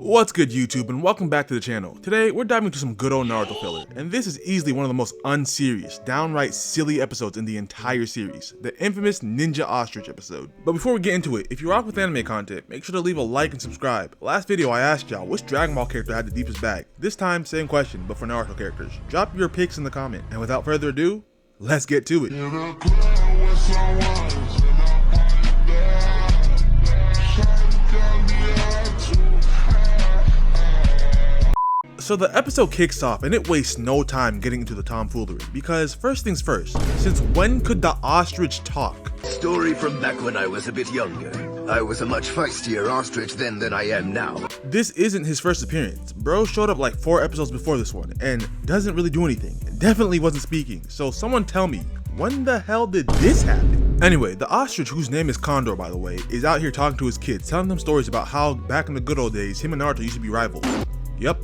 What's good YouTube, and welcome back to the channel. Today we're diving into some good old Naruto filler, and this is easily one of the most unserious, downright silly episodes in the entire series, the infamous Ninja Ostrich episode. But before we get into it, if you rock with anime content, make sure to leave a like and subscribe. Last video I asked y'all which Dragon Ball character had the deepest bag. This time, same question, but for Naruto characters. Drop your picks in the comment, and without further ado, let's get to it. So the episode kicks off and it wastes no time getting into the tomfoolery, because first things first, since when could the ostrich talk? Story from back when I was a bit younger. I was a much feistier ostrich then than I am now. This isn't his first appearance. Bro showed up like 4 episodes before this one and doesn't really do anything. Definitely wasn't speaking, so someone tell me, when the hell did this happen? Anyway, the ostrich, whose name is Condor by the way, is out here talking to his kids, telling them stories about how back in the good old days, him and Naruto used to be rivals. Yep.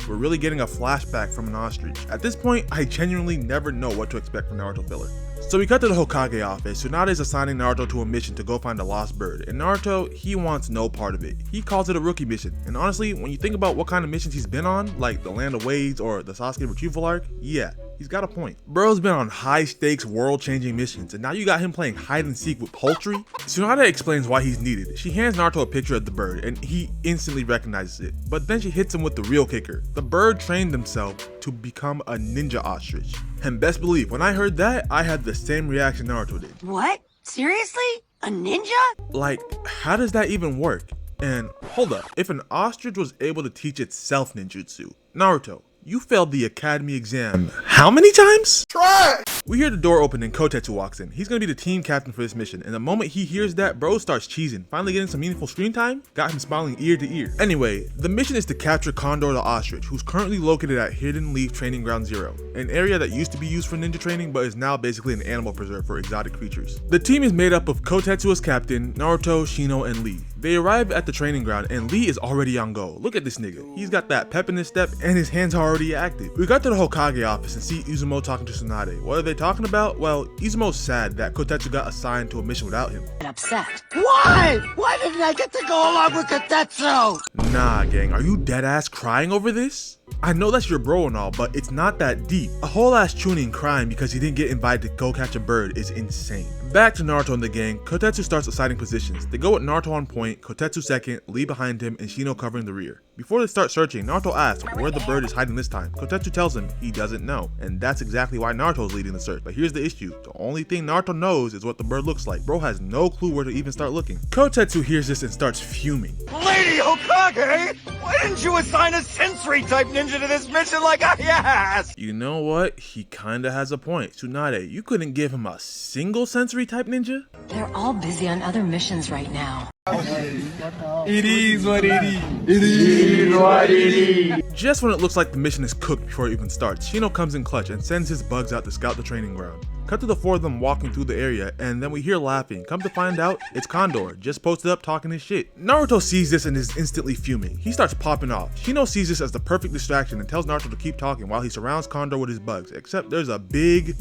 We're really getting a flashback from an ostrich. At this point, I genuinely never know what to expect from Naruto filler. So we cut to the Hokage office. Tsunade is assigning Naruto to a mission to go find a lost bird, and Naruto, he wants no part of it. He calls it a rookie mission, and honestly, when you think about what kind of missions he's been on, like the Land of Waves or the Sasuke retrieval arc, yeah, he's got a point. Bro's been on high stakes, world changing missions, and now you got him playing hide and seek with poultry? Tsunade explains why he's needed. She hands Naruto a picture of the bird, and he instantly recognizes it, but then she hits him with the real kicker. The bird trained himself to become a ninja ostrich. And best believe, when I heard that, I had the same reaction Naruto did. What? Seriously? A ninja? Like, how does that even work? And hold up, if an ostrich was able to teach itself ninjutsu, Naruto, you failed the academy exam how many times? Try! We hear the door open and Kotetsu walks in. He's gonna be the team captain for this mission, and the moment he hears that, bro starts cheesing. Finally getting some meaningful screen time, got him smiling ear to ear. Anyway, the mission is to capture Condor the ostrich, who's currently located at Hidden Leaf Training Ground 0, an area that used to be used for ninja training but is now basically an animal preserve for exotic creatures. The team is made up of Kotetsu as captain, Naruto, Shino, and Lee. They arrive at the training ground and Lee is already on go. Look at this nigga. He's got that pep in his step and his hands are already active. We got to the Hokage office and see Izumo talking to Tsunade. What are they talking about? Well, Izumo's sad that Kotetsu got assigned to a mission without him. And upset. Why? Why didn't I get to go along with Kotetsu? Nah, gang, are you deadass crying over this? I know that's your bro and all, but it's not that deep. A whole ass Chunin crying because he didn't get invited to go catch a bird is insane. Back to Naruto and the gang, Kotetsu starts assigning positions. They go with Naruto on point, Kotetsu second, Lee behind him, and Shino covering the rear. Before they start searching, Naruto asks where the bird is hiding this time. Kotetsu tells him he doesn't know, and that's exactly why Naruto is leading the search. But here's the issue, the only thing Naruto knows is what the bird looks like. Bro has no clue where to even start looking. Kotetsu hears this and starts fuming. Lady Hokage, why didn't you assign a sensory type ninja to this mission like I asked? You know what? He kinda has a point. Tsunade, you couldn't give him a single sensory type ninja? They're all busy on other missions right now. It is what it is. It is what it is. Just when it looks like the mission is cooked before it even starts, Shino comes in clutch and sends his bugs out to scout the training ground. Cut to the 4 of them walking through the area, and then we hear laughing. Come to find out, it's Condor, just posted up talking his shit. Naruto sees this and is instantly fuming. He starts popping off. Shino sees this as the perfect distraction and tells Naruto to keep talking while he surrounds Condor with his bugs, except there's a big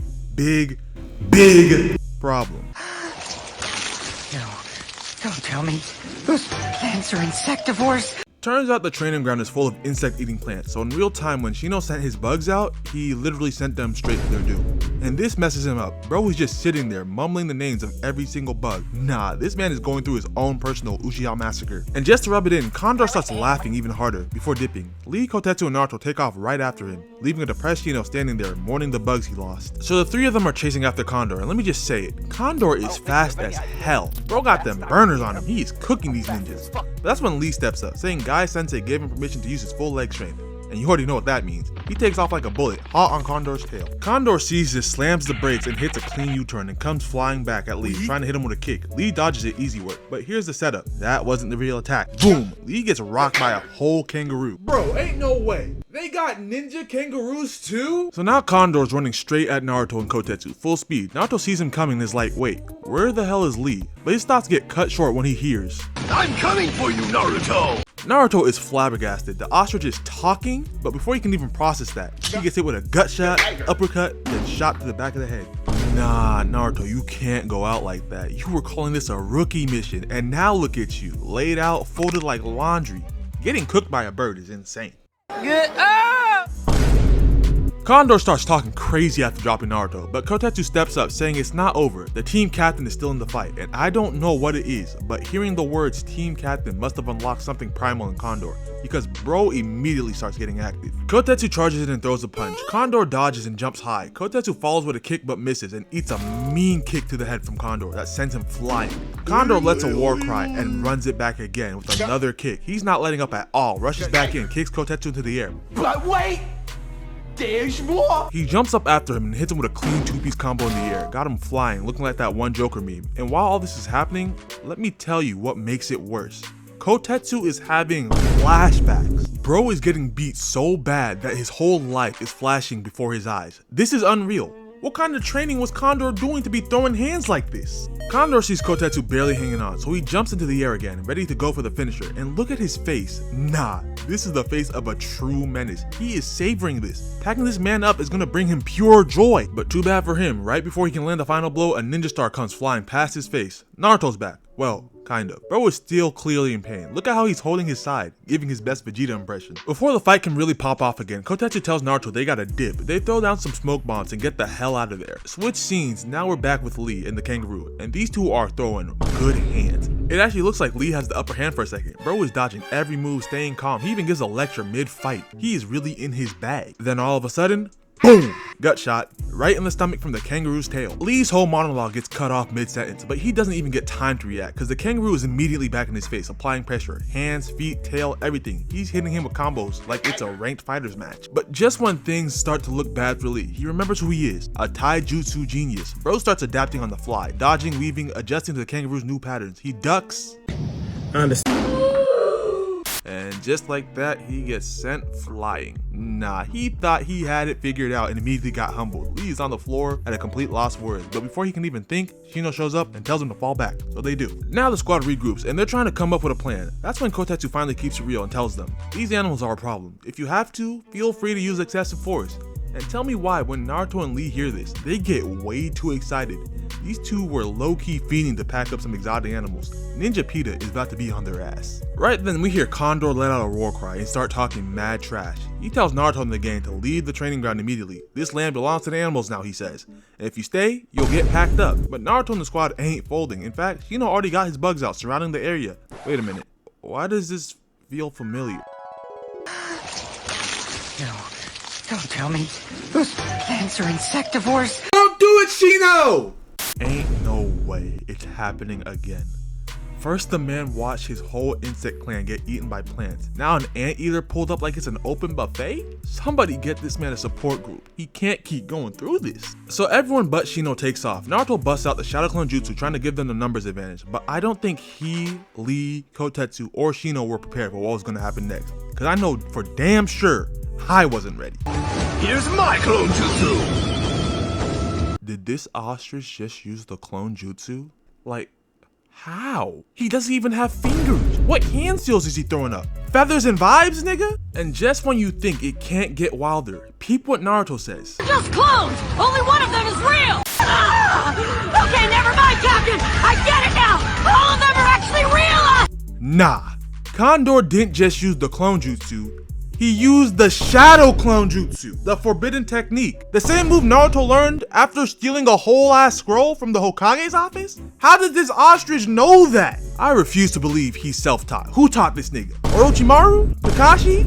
problem. No, don't tell me. Those plants are insectivores. Turns out the training ground is full of insect-eating plants, so in real time when Shino sent his bugs out, he literally sent them straight to their doom. And this messes him up. Bro is just sitting there mumbling the names of every single bug. Nah, this man is going through his own personal Uchiha massacre. And just to rub it in, Condor starts laughing even harder before dipping. Lee, Kotetsu, and Naruto take off right after him, leaving a depressed Shino standing there mourning the bugs he lost. So the 3 of them are chasing after Condor, and let me just say it, Condor is fast as hell. Bro got them burners on him, he is cooking these ninjas. But that's when Lee steps up, saying Guy Sensei gave him permission to use his full leg strength. And you already know what that means. He takes off like a bullet, hot on Condor's tail. Condor sees this, slams the brakes, and hits a clean U-turn and comes flying back at Lee, trying to hit him with a kick. Lee dodges it, easy work. But here's the setup. That wasn't the real attack. Boom! Lee gets rocked by a whole kangaroo. Bro, ain't no way. They got ninja kangaroos too? So now Condor's running straight at Naruto and Kotetsu, full speed. Naruto sees him coming and is like, wait, where the hell is Lee? But his thoughts get cut short when he hears, I'm coming for you, Naruto! Naruto is flabbergasted. The ostrich is talking, but before he can even process that, he gets hit with a gut shot, uppercut, then shot to the back of the head. Nah, Naruto, you can't go out like that. You were calling this a rookie mission, and now look at you, laid out, folded like laundry. Getting cooked by a bird is insane. Get up! Condor starts talking crazy after dropping Naruto, but Kotetsu steps up saying it's not over. The team captain is still in the fight, and I don't know what it is, but hearing the words team captain must have unlocked something primal in Condor, because bro immediately starts getting active. Kotetsu charges in and throws a punch. Condor dodges and jumps high. Kotetsu follows with a kick but misses and eats a mean kick to the head from Condor that sends him flying. Condor lets a war cry and runs it back again with another kick. He's not letting up at all, rushes back in, kicks Kotetsu into the air. But wait! There's more! He jumps up after him and hits him with a clean two-piece combo in the air, got him flying, looking like that one Joker meme. And while all this is happening, let me tell you what makes it worse. Kotetsu is having flashbacks. Bro is getting beat so bad that his whole life is flashing before his eyes. This is unreal. What kind of training was Condor doing to be throwing hands like this? Condor sees Kotetsu barely hanging on, so he jumps into the air again, ready to go for the finisher. And look at his face. Nah, this is the face of a true menace. He is savoring this. Packing this man up is gonna bring him pure joy. But too bad for him, right before he can land the final blow, a ninja star comes flying past his face. Naruto's back. Well, kind of. Bro is still clearly in pain. Look at how he's holding his side, giving his best Vegeta impression. Before the fight can really pop off again, Kotetsu tells Naruto they gotta dip. They throw down some smoke bombs and get the hell out of there. Switch scenes, now we're back with Lee and the kangaroo, and these two are throwing good hands. It actually looks like Lee has the upper hand for a second. Bro is dodging every move, staying calm. He even gives a lecture mid-fight. He is really in his bag. Then all of a sudden, boom! Gut shot, right in the stomach from the kangaroo's tail. Lee's whole monologue gets cut off mid-sentence, but he doesn't even get time to react because the kangaroo is immediately back in his face, applying pressure. Hands, feet, tail, everything. He's hitting him with combos like it's a ranked fighters match. But just when things start to look bad for Lee, he remembers who he is, a Tai Jutsu genius. Bro starts adapting on the fly, dodging, weaving, adjusting to the kangaroo's new patterns. He ducks. I understand. And just like that, he gets sent flying. Nah, he thought he had it figured out and immediately got humbled. Lee is on the floor at a complete loss for words, but before he can even think, Shino shows up and tells him to fall back, so they do. Now the squad regroups and they're trying to come up with a plan. That's when Kotetsu finally keeps it real and tells them, these animals are a problem. If you have to, feel free to use excessive force. And tell me why when Naruto and Lee hear this, they get way too excited. These two were low-key fiending to pack up some exotic animals. Ninja PETA is about to be on their ass. Right then we hear Condor let out a war cry and start talking mad trash. He tells Naruto and the gang to leave the training ground immediately. This land belongs to the animals now, he says. And if you stay, you'll get packed up. But Naruto and the squad ain't folding. In fact, Shino already got his bugs out surrounding the area. Wait a minute, why does this feel familiar? No, don't tell me. Those plants are insectivores. Don't do it, Shino! Ain't no way it's happening again. First, the man watched his whole insect clan get eaten by plants. Now an anteater pulled up like it's an open buffet? Somebody get this man a support group. He can't keep going through this. So everyone but Shino takes off. Naruto busts out the Shadow Clone Jutsu trying to give them the numbers advantage. But I don't think he, Lee, Kotetsu, or Shino were prepared for what was going to happen next. Because I know for damn sure I wasn't ready. Here's my clone jutsu! Did this ostrich just use the clone jutsu? Like, how? He doesn't even have fingers. What hand seals is he throwing up? Feathers and vibes, nigga? And just when you think it can't get wilder, peep what Naruto says. Just clones! Only one of them is real! Ah! Okay, never mind, Captain! I get it now! All of them are actually real! Nah, Condor didn't just use the clone jutsu. He used the Shadow Clone Jutsu, the forbidden technique. The same move Naruto learned after stealing a whole ass scroll from the Hokage's office? How did this ostrich know that? I refuse to believe he's self-taught. Who taught this nigga? Orochimaru? Kakashi?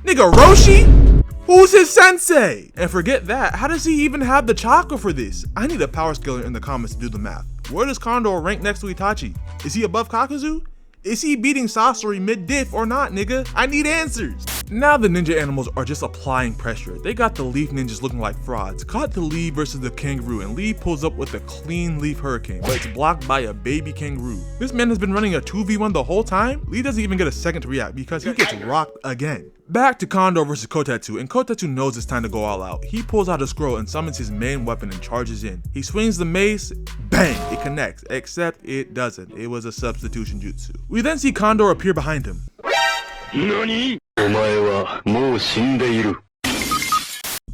Nigga Roshi? Who's his sensei? And forget that, how does he even have the chakra for this? I need a power scaler in the comments to do the math. Where does Condor rank next to Itachi? Is he above Kakuzu? Is he beating Sasori mid-diff or not, nigga? I need answers. Now the ninja animals are just applying pressure. They got the leaf ninjas looking like frauds. Caught the Lee versus the kangaroo, and Lee pulls up with a clean leaf hurricane, but it's blocked by a baby kangaroo. This man has been running a 2v1 the whole time. Lee doesn't even get a second to react because he gets rocked again. Back to Condor versus Kotetsu, and Kotetsu knows it's time to go all out. He pulls out a scroll and summons his main weapon and charges in. He swings the mace, bang, it connects, except it doesn't. It was a substitution jutsu. We then see Condor appear behind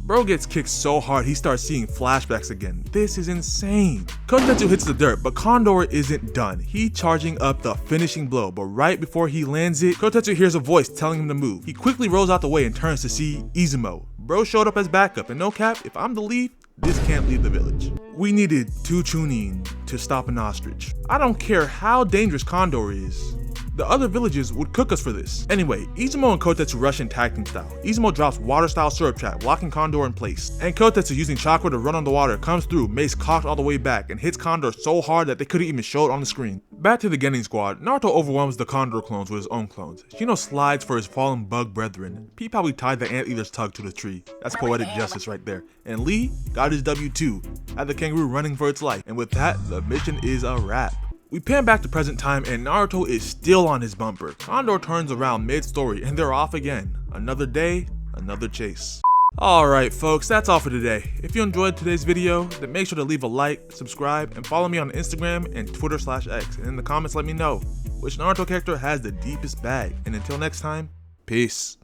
Bro gets kicked so hard he starts seeing flashbacks again. This is insane. Kotetsu hits the dirt, but Condor isn't done. He charging up the finishing blow, but right before he lands it, Kotetsu hears a voice telling him to move. He quickly rolls out the way and turns to see Izumo. Bro showed up as backup, and no cap, if I'm the lead, this can't leave the village. We needed 2 Chunin to stop an ostrich. I don't care how dangerous Condor is. The other villages would cook us for this. Anyway, Izumo and Kotetsu rush in tag team style. Izumo drops water style syrup trap, locking Condor in place. And Kotetsu, using chakra to run on the water, comes through, mace cocked all the way back, and hits Condor so hard that they couldn't even show it on the screen. Back to the Genin squad, Naruto overwhelms the Condor clones with his own clones. Shino slides for his fallen bug brethren. P probably tied the anteater's tug to the tree. That's poetic justice right there. And Lee got his W2, had the kangaroo running for its life. And with that, the mission is a wrap. We pan back to present time and Naruto is still on his bumper. Condor turns around mid-story and they're off again. Another day, another chase. Alright folks, that's all for today. If you enjoyed today's video, then make sure to leave a like, subscribe, and follow me on Instagram and Twitter/X. And in the comments let me know which Naruto character has the deepest bag. And until next time, peace.